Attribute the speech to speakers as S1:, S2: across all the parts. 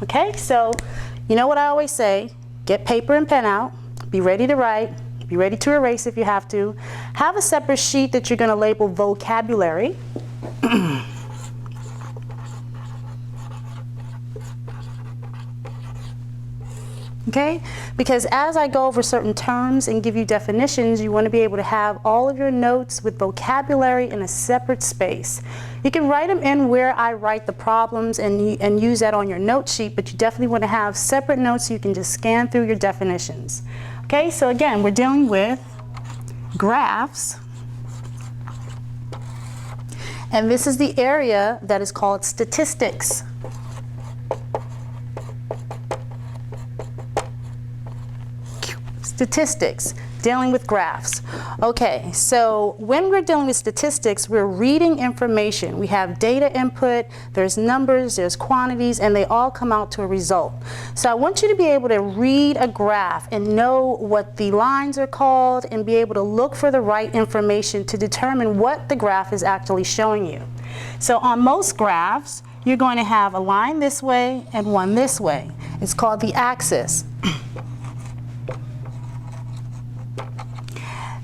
S1: Okay, so you know what I always say, get paper and pen out, be ready to write, be ready to erase if you have to. Have a separate sheet that you're going to label vocabulary. Okay, because as I go over certain terms and give you definitions, you want to be able to have all of your notes with vocabulary in a separate space. You can write them in where I write the problems and use that on your note sheet, but you definitely want to have separate notes so you can just scan through your definitions. Okay, so again, we're dealing with graphs, and this is the area that is called statistics. Statistics, dealing with graphs. Okay, so when we're dealing with statistics, we're reading information. We have data input, there's numbers, there's quantities, and they all come out to a result. So I want you to be able to read a graph and know what the lines are called and be able to look for the right information to determine what the graph is actually showing you. So on most graphs, you're going to have a line this way and one this way. It's called the axis.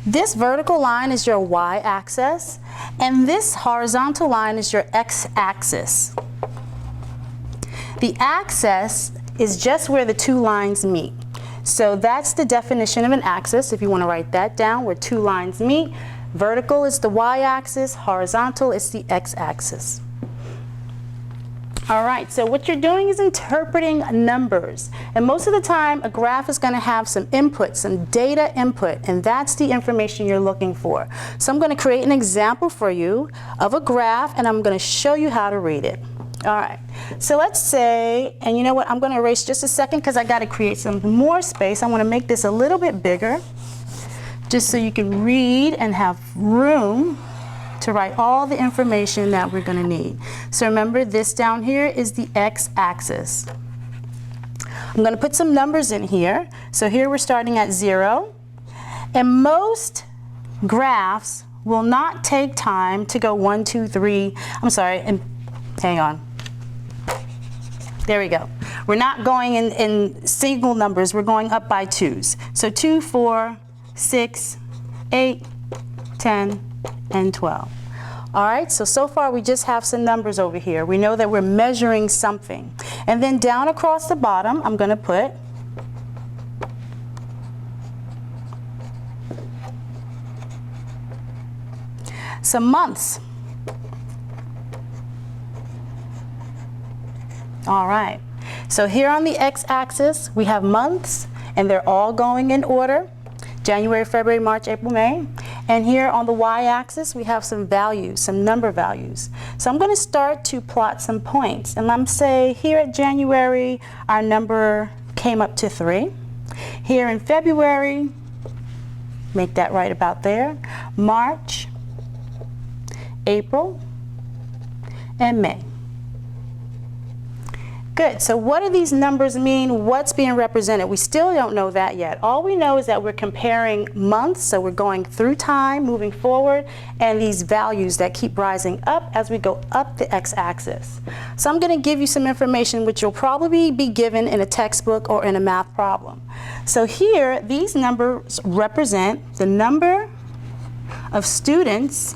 S1: This vertical line is your y-axis, and this horizontal line is your x-axis. The axis is just where the two lines meet. So that's the definition of an axis, if you want to write that down, where two lines meet. Vertical is the y-axis, horizontal is the x-axis. All right, so what you're doing is interpreting numbers. And most of the time, a graph is going to have some input, some data input, and that's the information you're looking for. So I'm going to create an example for you of a graph, and I'm going to show you how to read it. All right, so let's say, and you know what, I'm going to erase just a second because I got to create some more space. I want to make this a little bit bigger, just so you can read and have room to write all the information that we're going to need. So remember, this down here is the x-axis. I'm going to put some numbers in here. So here we're starting at 0. And most graphs will not take time to go 1, 2, 3. I'm sorry, and hang on. There we go. We're not going in single numbers. We're going up by twos. So 2, 4, 6, 8, 10, and 12. All right, so far we just have some numbers over here. We know that we're measuring something. And then down across the bottom, I'm going to put some months. All right, so here on the x-axis, we have months, and they're all going in order. January, February, March, April, May. And here on the y-axis, we have some values, some number values. So I'm going to start to plot some points. And I'm say here at January, our number came up to 3. Here in February, make that right about there. March, April, and May. Good, so what do these numbers mean? What's being represented? We still don't know that yet. All we know is that we're comparing months, so we're going through time, moving forward, and these values that keep rising up as we go up the x-axis. So I'm going to give you some information which you'll probably be given in a textbook or in a math problem. So here, these numbers represent the number of students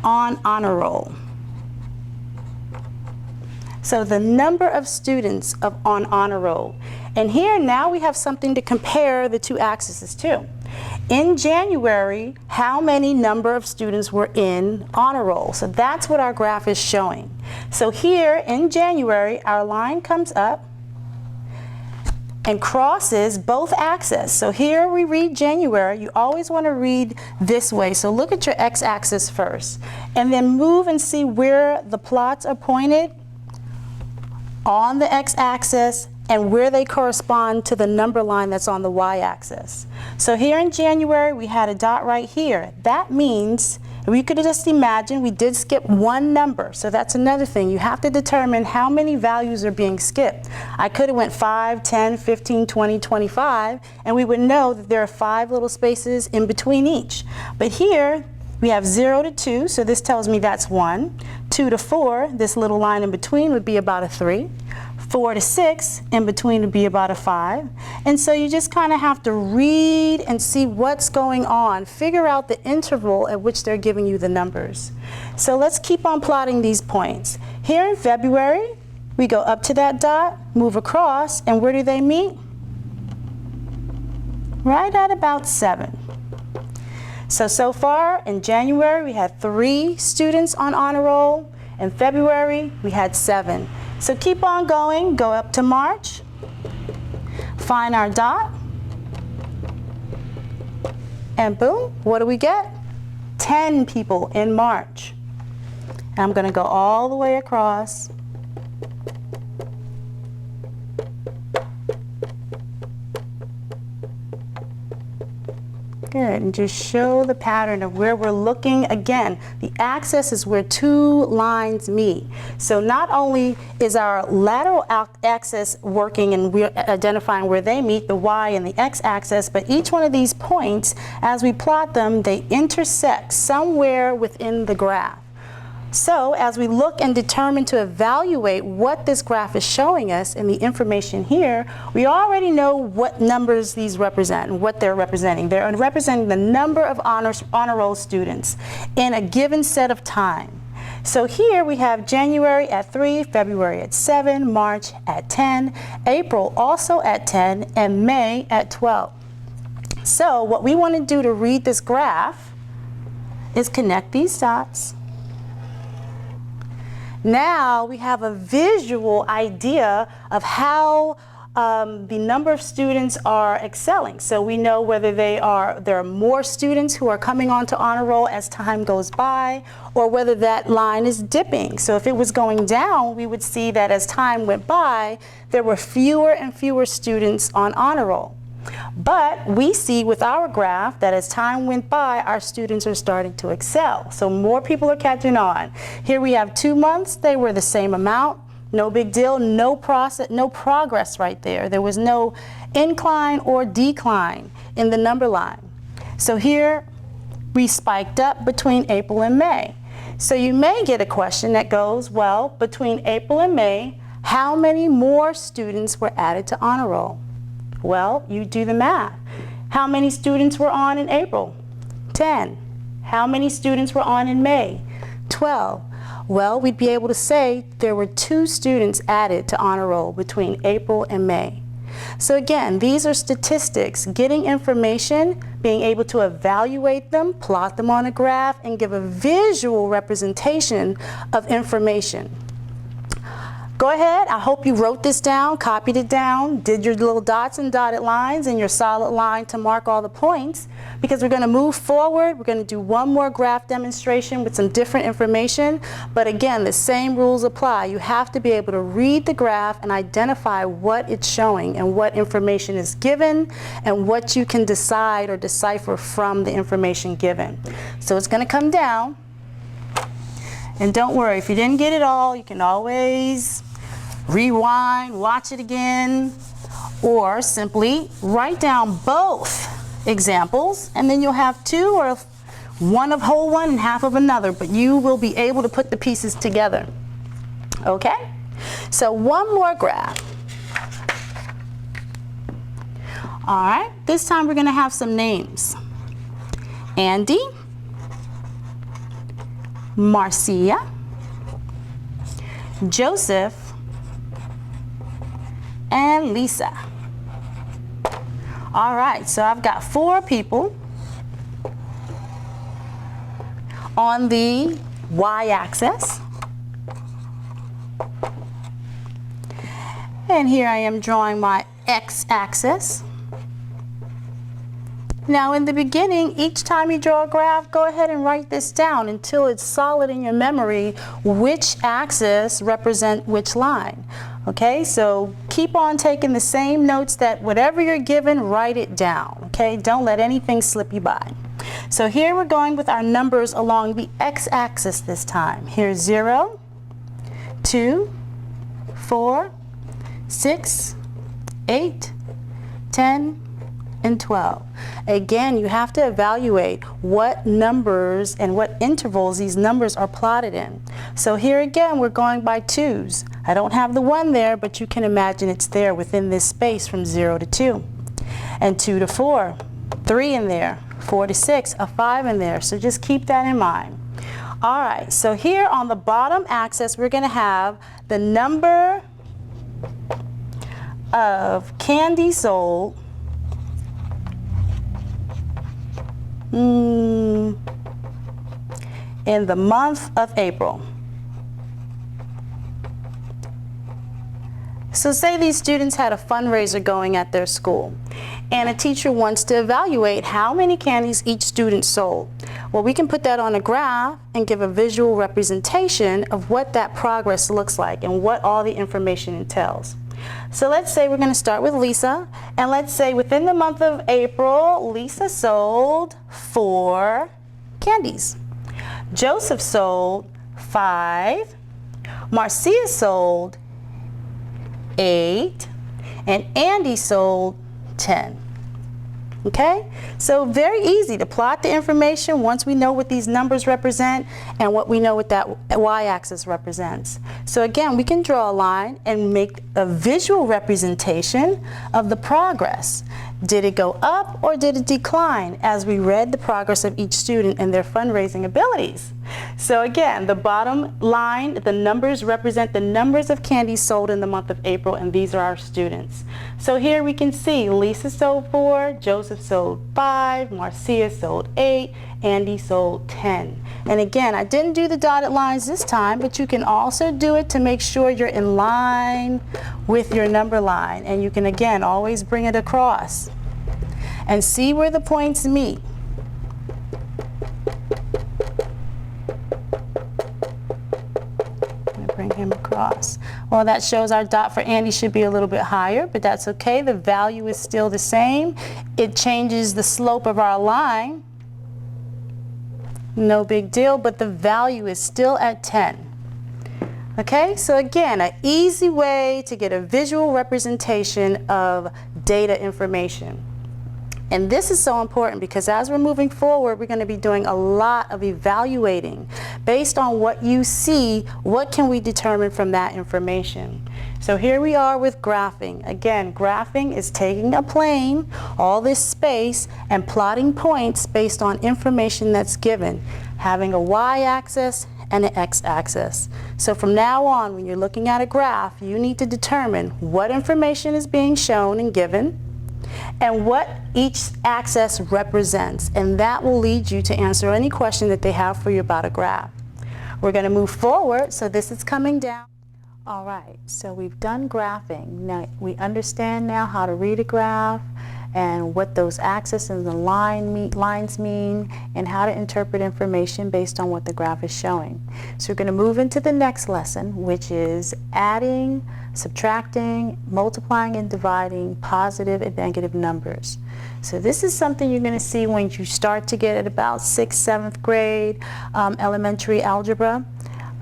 S1: on honor roll. So the number of students on honor roll. And here now we have something to compare the two axes to. In January, how many number of students were in honor roll? So that's what our graph is showing. So here in January, our line comes up and crosses both axes. So here we read January. You always want to read this way. So look at your x-axis first. And then move and see where the plots are pointed on the x-axis and where they correspond to the number line that's on the y-axis. So here in January, we had a dot right here. That means we could just imagine we did skip one number. So that's another thing. You have to determine how many values are being skipped. I could have went 5, 10, 15, 20, 25, and we would know that there are 5 little spaces in between each. But here, We have 0 to 2, so this tells me that's 1. 2 to 4, this little line in between would be about a 3. 4 to 6, in between would be about a 5. And so you just kind of have to read and see what's going on. Figure out the interval at which they're giving you the numbers. So let's keep on plotting these points. Here in February, we go up to that dot, move across, and where do they meet? Right at about 7. So far in January we had 3 students on honor roll. In February we had 7. So keep on going, go up to March, find our dot, and boom, what do we get? 10 people in March. And I'm going to go all the way across. Good, and just show the pattern of where we're looking. Again, the axis is where 2 lines meet. So not only is our lateral axis working and we're identifying where they meet, the y and the x-axis, but each one of these points, as we plot them, they intersect somewhere within the graph. So as we look and determine to evaluate what this graph is showing us in the information here, we already know what numbers these represent and what they're representing. They're representing the number of honor roll students in a given set of time. So here we have January at 3, February at 7, March at 10, April also at 10, and May at 12. So what we want to do to read this graph is connect these dots. Now we have a visual idea of how the number of students are excelling. So we know whether there are more students who are coming onto honor roll as time goes by, or whether that line is dipping. So if it was going down, we would see that as time went by, there were fewer and fewer students on honor roll. But we see with our graph that as time went by, our students are starting to excel. So more people are catching on. Here we have 2 months, they were the same amount. No big deal, no progress right there. There was no incline or decline in the number line. So here we spiked up between April and May. So you may get a question that goes, well, between April and May, how many more students were added to honor roll? Well, you do the math. How many students were on in April? 10. How many students were on in May? 12. Well, we'd be able to say there were 2 students added to honor roll between April and May. So again, these are statistics, getting information, being able to evaluate them, plot them on a graph, and give a visual representation of information. Go ahead, I hope you wrote this down, copied it down, did your little dots and dotted lines and your solid line to mark all the points, because we're going to move forward. We're going to do one more graph demonstration with some different information, but again, the same rules apply. You have to be able to read the graph and identify what it's showing and what information is given and what you can decide or decipher from the information given. So it's going to come down. And don't worry, if you didn't get it all, you can always rewind, watch it again, or simply write down both examples, and then you'll have 2 or one of whole one and half of another, but you will be able to put the pieces together. Okay? So one more graph. All right, this time we're going to have some names. Andy, Marcia, Joseph, and Lisa. All right, so I've got 4 people on the y-axis. And here I am drawing my x-axis. Now in the beginning, each time you draw a graph, go ahead and write this down until it's solid in your memory which axis represents which line. Okay, so keep on taking the same notes that whatever you're given, write it down. Okay, don't let anything slip you by. So here we're going with our numbers along the x-axis this time. Here's 0, 2, 4, 6, 8, 10, and 12. Again, you have to evaluate what numbers and what intervals these numbers are plotted in. So here again, we're going by 2s. I don't have the 1 there, but you can imagine it's there within this space from 0 to 2. And 2 to 4, 3 in there, 4 to 6, a 5 in there. So just keep that in mind. All right, so here on the bottom axis, we're going to have the number of candy sold in the month of April. So say these students had a fundraiser going at their school, and a teacher wants to evaluate how many candies each student sold. Well, we can put that on a graph and give a visual representation of what that progress looks like and what all the information entails. So let's say we're going to start with Lisa, and let's say within the month of April, Lisa sold 4 candies. Joseph sold 5. Marcia sold 8, and Andy sold 10. Okay, so very easy to plot the information once we know what these numbers represent and what we know what that y-axis represents. So again, we can draw a line and make a visual representation of the progress. Did it go up or did it decline as we read the progress of each student and their fundraising abilities? So again, the bottom line, the numbers represent the numbers of candies sold in the month of April, and these are our students. So here we can see Lisa sold 4, Joseph sold 5, Marcia sold 8, Andy sold 10. And again, I didn't do the dotted lines this time, but you can also do it to make sure you're in line with your number line. And you can again always bring it across and see where the points meet. Bring him across. Well, that shows our dot for Andy should be a little bit higher, but that's okay. The value is still the same. It changes the slope of our line. No big deal, but the value is still at 10. Okay, so again, an easy way to get a visual representation of data information. And this is so important because as we're moving forward, we're going to be doing a lot of evaluating. Based on what you see, what can we determine from that information? So here we are with graphing. Again, graphing is taking a plane, all this space, and plotting points based on information that's given, having a y-axis and an x-axis. So from now on, when you're looking at a graph, you need to determine what information is being shown and given, and what each axis represents, and that will lead you to answer any question that they have for you about a graph. We're going to move forward, so this is coming down. All right, so we've done graphing. Now we understand now how to read a graph and what those axes and the lines mean, and how to interpret information based on what the graph is showing. So we're going to move into the next lesson, which is adding, subtracting, multiplying and dividing positive and negative numbers. So this is something you're going to see when you start to get at about 6th, 7th grade elementary algebra.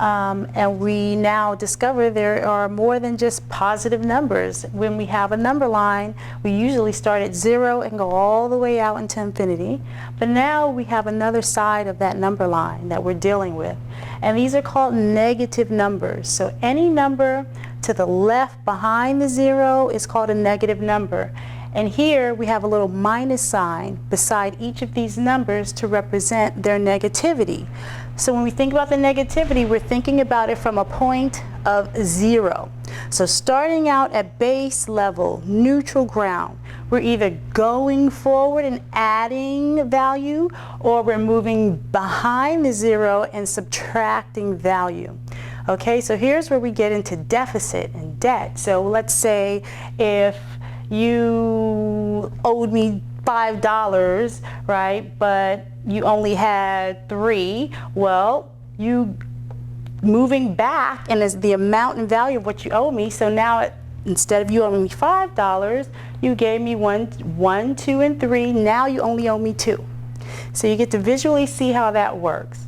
S1: And we now discover there are more than just positive numbers. When we have a number line, we usually start at 0 and go all the way out into infinity. But now we have another side of that number line that we're dealing with. And these are called negative numbers. So any number to the left behind the 0 is called a negative number. And here we have a little minus sign beside each of these numbers to represent their negativity. So when we think about the negativity, we're thinking about it from a point of 0. So starting out at base level, neutral ground, we're either going forward and adding value, or we're moving behind the 0 and subtracting value. Okay, so here's where we get into deficit and debt. So let's say if you owed me $5, right, but you only had 3, well, you moving back and as the amount and value of what you owe me, so now instead of you owing me $5, you gave me 1, 2, and 3, now you only owe me 2. So you get to visually see how that works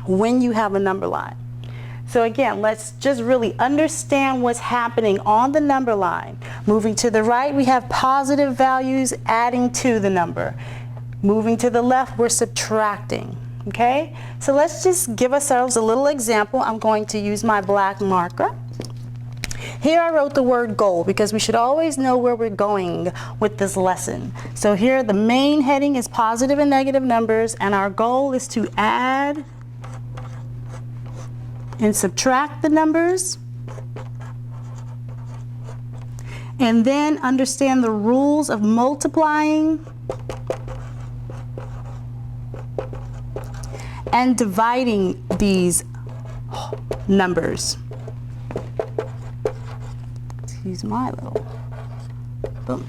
S1: when you have a number line. So again, let's just really understand what's happening on the number line. Moving to the right, we have positive values adding to the number. Moving to the left, we're subtracting. Okay? So let's just give ourselves a little example. I'm going to use my black marker. Here I wrote the word goal because we should always know where we're going with this lesson. So here the main heading is positive and negative numbers, and our goal is to add and subtract the numbers, and then understand the rules of multiplying and dividing these numbers. Excuse my little boom.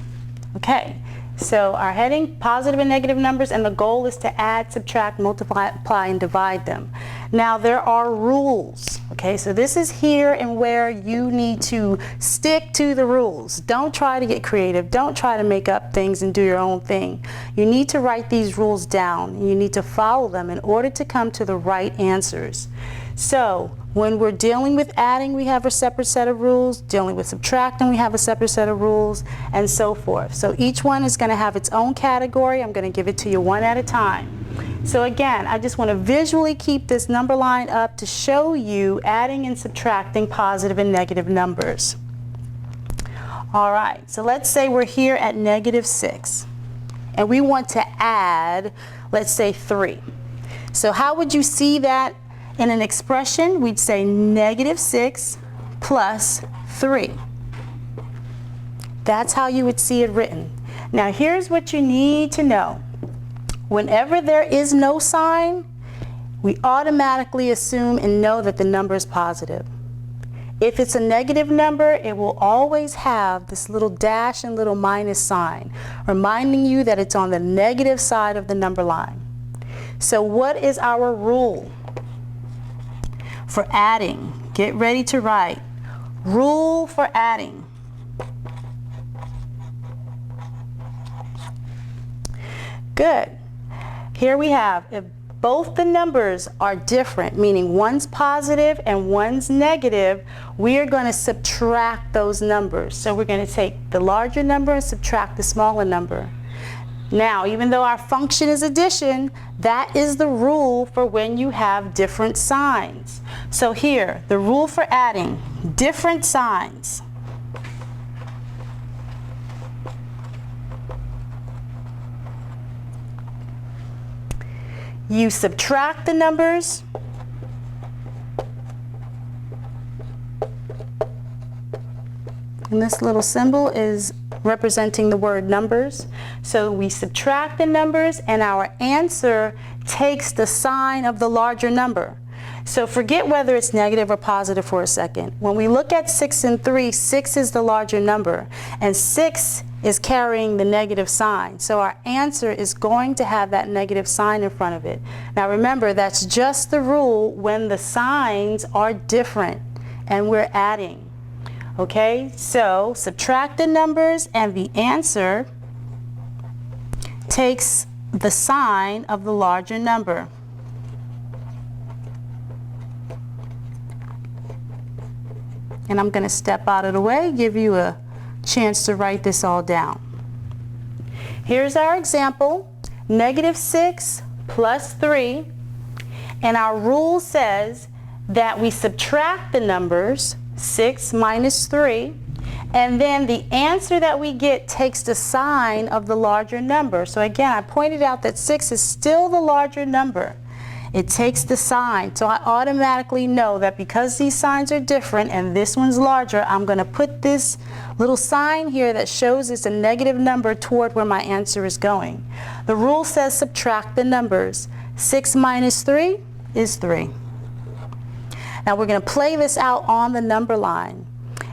S1: Okay, so our heading, positive and negative numbers, and the goal is to add, subtract, multiply, and divide them. Now there are rules, okay, so this is here and where you need to stick to the rules. Don't try to get creative. Don't try to make up things and do your own thing. You need to write these rules down. You need to follow them in order to come to the right answers. So when we're dealing with adding, we have a separate set of rules. Dealing with subtracting, we have a separate set of rules, and so forth. So each one is going to have its own category. I'm going to give it to you one at a time. So again, I just want to visually keep this number line up to show you adding and subtracting positive and negative numbers. All right, so let's say we're here at -6, and we want to add, let's say 3. So how would you see that in an expression? We'd say -6 plus 3. That's how you would see it written. Now here's what you need to know. Whenever there is no sign, we automatically assume and know that the number is positive. If it's a negative number, it will always have this little dash and little minus sign, reminding you that it's on the negative side of the number line. So what is our rule for adding? Get ready to write. Rule for adding. Good. Here we have, if both the numbers are different, meaning one's positive and one's negative, we are going to subtract those numbers. So we're going to take the larger number and subtract the smaller number. Now, even though our function is addition, that is the rule for when you have different signs. So here, the rule for adding, different signs. You subtract the numbers, and this little symbol is representing the word numbers. So we subtract the numbers, and our answer takes the sign of the larger number. So forget whether it's negative or positive for a second. When we look at 6 and 3, 6 is the larger number, and 6 is carrying the negative sign. So our answer is going to have that negative sign in front of it. Now remember, that's just the rule when the signs are different and we're adding. Okay, so subtract the numbers, and the answer takes the sign of the larger number. And I'm going to step out of the way, give you a chance to write this all down. Here's our example, -6 plus 3, and our rule says that we subtract the numbers, 6 minus 3, and then the answer that we get takes the sign of the larger number. So again, I pointed out that 6 is still the larger number. It takes the sign, so I automatically know that because these signs are different and this one's larger, I'm going to put this little sign here that shows it's a negative number toward where my answer is going. The rule says subtract the numbers. 6 minus 3 is 3. Now we're going to play this out on the number line,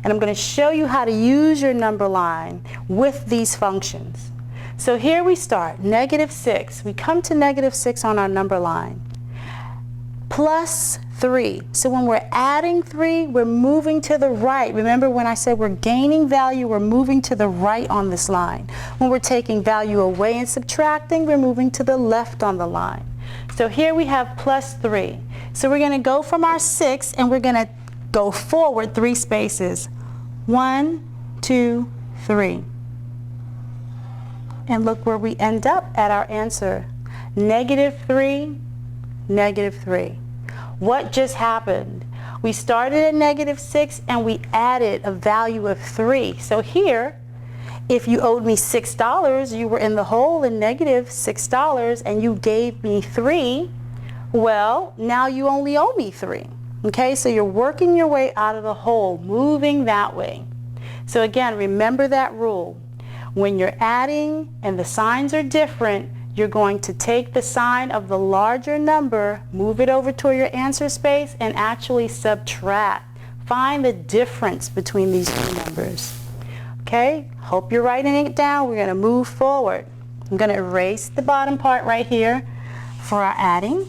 S1: and I'm going to show you how to use your number line with these functions. So here we start, -6. We come to -6 on our number line. Plus 3. So when we're adding 3, we're moving to the right. Remember when I said we're gaining value, we're moving to the right on this line. When we're taking value away and subtracting, we're moving to the left on the line. So here we have plus 3. So we're going to go from our 6 and we're going to go forward 3 spaces. 1, 2, 3. And look where we end up at our answer. -3, -3. What just happened? We started at -6 and we added a value of 3. So here, if you owed me $6, you were in the hole in -$6 and you gave me 3, well, now you only owe me 3. Okay, so you're working your way out of the hole, moving that way. So again, remember that rule. When you're adding and the signs are different, you're going to take the sign of the larger number, move it over to your answer space, and actually subtract. Find the difference between these two numbers. Okay, hope you're writing it down. We're going to move forward. I'm going to erase the bottom part right here for our adding.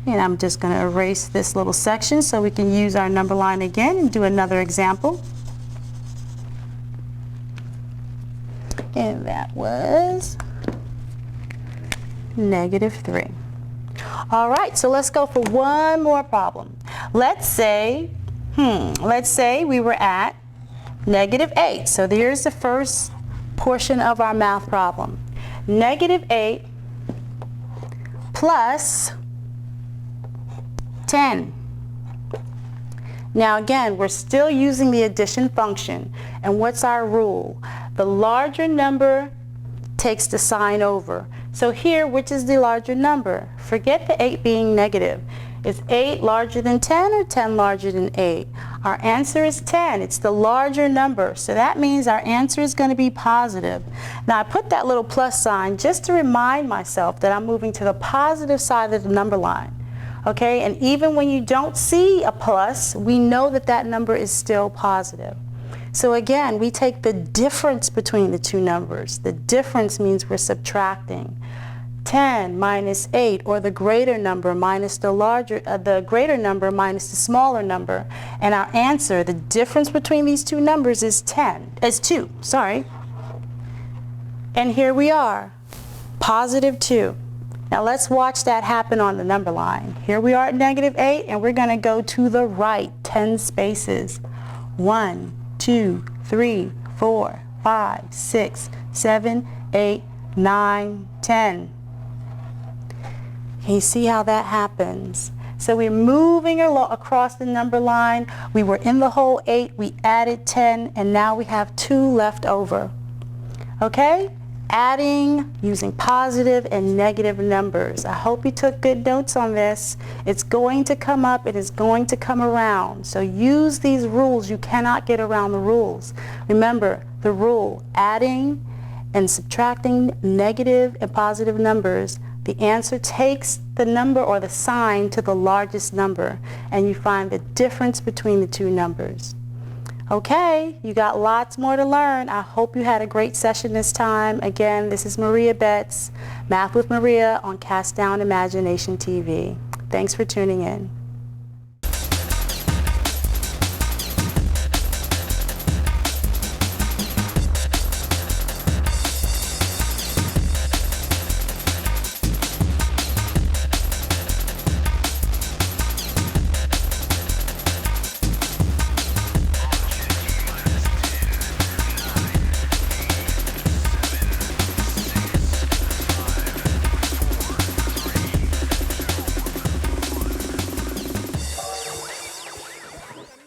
S1: And I'm just going to erase this little section so we can use our number line again and do another example. And that was -3. All right, so let's go for one more problem. Let's say we were at -8. So there's the first portion of our math problem. -8 plus 10. Now again, we're still using the addition function. And what's our rule? The larger number takes the sign over. So here, which is the larger number? Forget the 8 being negative. Is 8 larger than 10 or 10 larger than 8? Our answer is 10. It's the larger number. So that means our answer is going to be positive. Now I put that little plus sign just to remind myself that I'm moving to the positive side of the number line. Okay, and even when you don't see a plus, we know that that number is still positive. So again, we take the difference between the two numbers. The difference means we're subtracting. 10 minus 8, or the greater number minus the greater number minus the smaller number. And our answer, the difference between these two numbers is 2, sorry. And here we are, positive 2. Now let's watch that happen on the number line. Here we are at -8, and we're going to go to the right 10 spaces. 1, 2, 3, 4, 5, 6, 7, 8, 9, 10. Can you see how that happens? So we're moving across the number line. We were in the hole 8, we added 10, and now we have 2 left over. Okay? Adding using positive and negative numbers. I hope you took good notes on this. It's going to come up, it is going to come around. So use these rules. You cannot get around the rules. Remember the rule, adding and subtracting negative and positive numbers. The answer takes the number or the sign to the largest number, and you find the difference between the two numbers. Okay, you got lots more to learn. I hope you had a great session this time. Again, this is Maria Betts, Math with Maria on Cast Down Imagination TV. Thanks for tuning in.